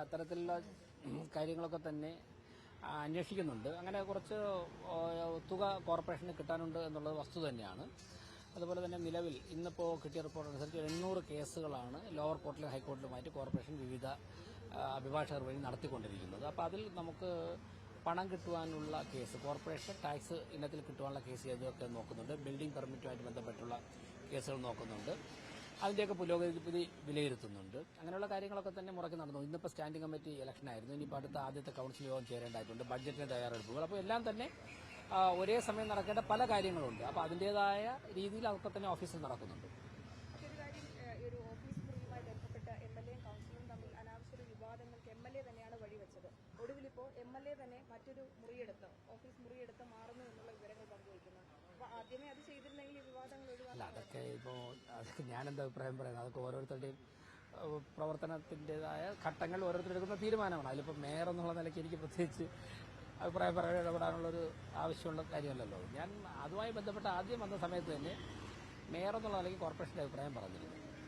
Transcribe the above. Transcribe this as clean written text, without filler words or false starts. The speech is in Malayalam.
അത്തരത്തിലുള്ള കാര്യങ്ങളൊക്കെ തന്നെ അന്വേഷിക്കുന്നുണ്ട്. അങ്ങനെ കുറച്ച് തുക കോർപ്പറേഷന് കിട്ടാനുണ്ട് എന്നുള്ളത് വസ്തുത തന്നെയാണ്. അതുപോലെ തന്നെ നിലവിൽ ഇന്നിപ്പോൾ കിട്ടിയ റിപ്പോർട്ട് അനുസരിച്ച് 800 കേസുകളാണ് ലോവർ കോർട്ടിലും ഹൈക്കോടതിയിലുമായിട്ട് കോർപ്പറേഷൻ വിവിധ അഭിഭാഷകർ വഴി നടത്തിക്കൊണ്ടിരിക്കുന്നത്. അപ്പോൾ അതിൽ നമുക്ക് പണം കിട്ടുവാനുള്ള കേസ്, കോർപ്പറേഷൻ ടാക്സ് ഇനത്തിൽ കിട്ടുവാനുള്ള കേസ് ഏതൊക്കെ നോക്കുന്നുണ്ട്. ബിൽഡിംഗ് പെർമിറ്റുമായിട്ട് ബന്ധപ്പെട്ടുള്ള കേസുകൾ നോക്കുന്നുണ്ട്. അതിൻ്റെയൊക്കെ പുരോഗതി വിലയിരുത്തുന്നുണ്ട്. അങ്ങനെയുള്ള കാര്യങ്ങളൊക്കെ തന്നെ മുറയ്ക്ക് നടന്നു. ഇന്നിപ്പോൾ സ്റ്റാൻഡിംഗ് കമ്മിറ്റി ഇലക്ഷനായിരുന്നു. ഇനിയിപ്പോൾ അടുത്ത ആദ്യത്തെ കൌൺസിൽ യോഗം ചേരേണ്ടതായിട്ടുണ്ട്. ബഡ്ജറ്റിന് തയ്യാറെടുപ്പുകൾ. അപ്പോൾ എല്ലാം തന്നെ ഒരേ സമയം നടക്കേണ്ട പല കാര്യങ്ങളുണ്ട്. അപ്പോൾ അതിൻ്റേതായ രീതിയിൽ അതൊക്കെ തന്നെ ഓഫീസിൽ നടക്കുന്നുണ്ട്. മറ്റൊരു കാര്യം, ഒരു ഓഫീസ് മുറിയുമായി ബന്ധപ്പെട്ട എംഎൽഎയും കൌൺസിലും തമ്മിൽ അനാവശ്യ വിവാദങ്ങൾക്ക് എംഎൽഎ തന്നെയാണ് വഴിവെച്ചത്. ഒടുവിലിപ്പോൾ എംഎൽഎ തന്നെ മറ്റൊരു ഓഫീസ് മുറിയെടുത്ത് മാറുന്നു എന്നുള്ള വിവരങ്ങൾ പങ്കുവയ്ക്കുന്നു. അപ്പോൾ ആദ്യമേ അത് ചെയ്തിരുന്നെങ്കിൽ ഈ വിവാദങ്ങൾ അല്ല, അതൊക്കെ ഞാനെന്താ അഭിപ്രായം പറയുന്നത്, അതൊക്കെ ഓരോരുത്തരുടെയും പ്രവർത്തനത്തിൻ്റെതായ ഘട്ടങ്ങൾ ഓരോരുത്തരെടുക്കുന്ന തീരുമാനമാണ്. അതിലിപ്പോൾ മേയർ എന്നുള്ള നിലയ്ക്ക് എനിക്ക് പ്രത്യേകിച്ച് അഭിപ്രായം പറയാൻ ഇടപെടാനുള്ളൊരു ആവശ്യമുള്ള കാര്യമല്ലല്ലോ. ഞാൻ അതുമായി ബന്ധപ്പെട്ട് ആദ്യം വന്ന സമയത്ത് തന്നെ മേയർ എന്നുള്ള നിലയ്ക്ക് കോർപ്പറേഷൻ്റെ അഭിപ്രായം പറഞ്ഞിരുന്നു.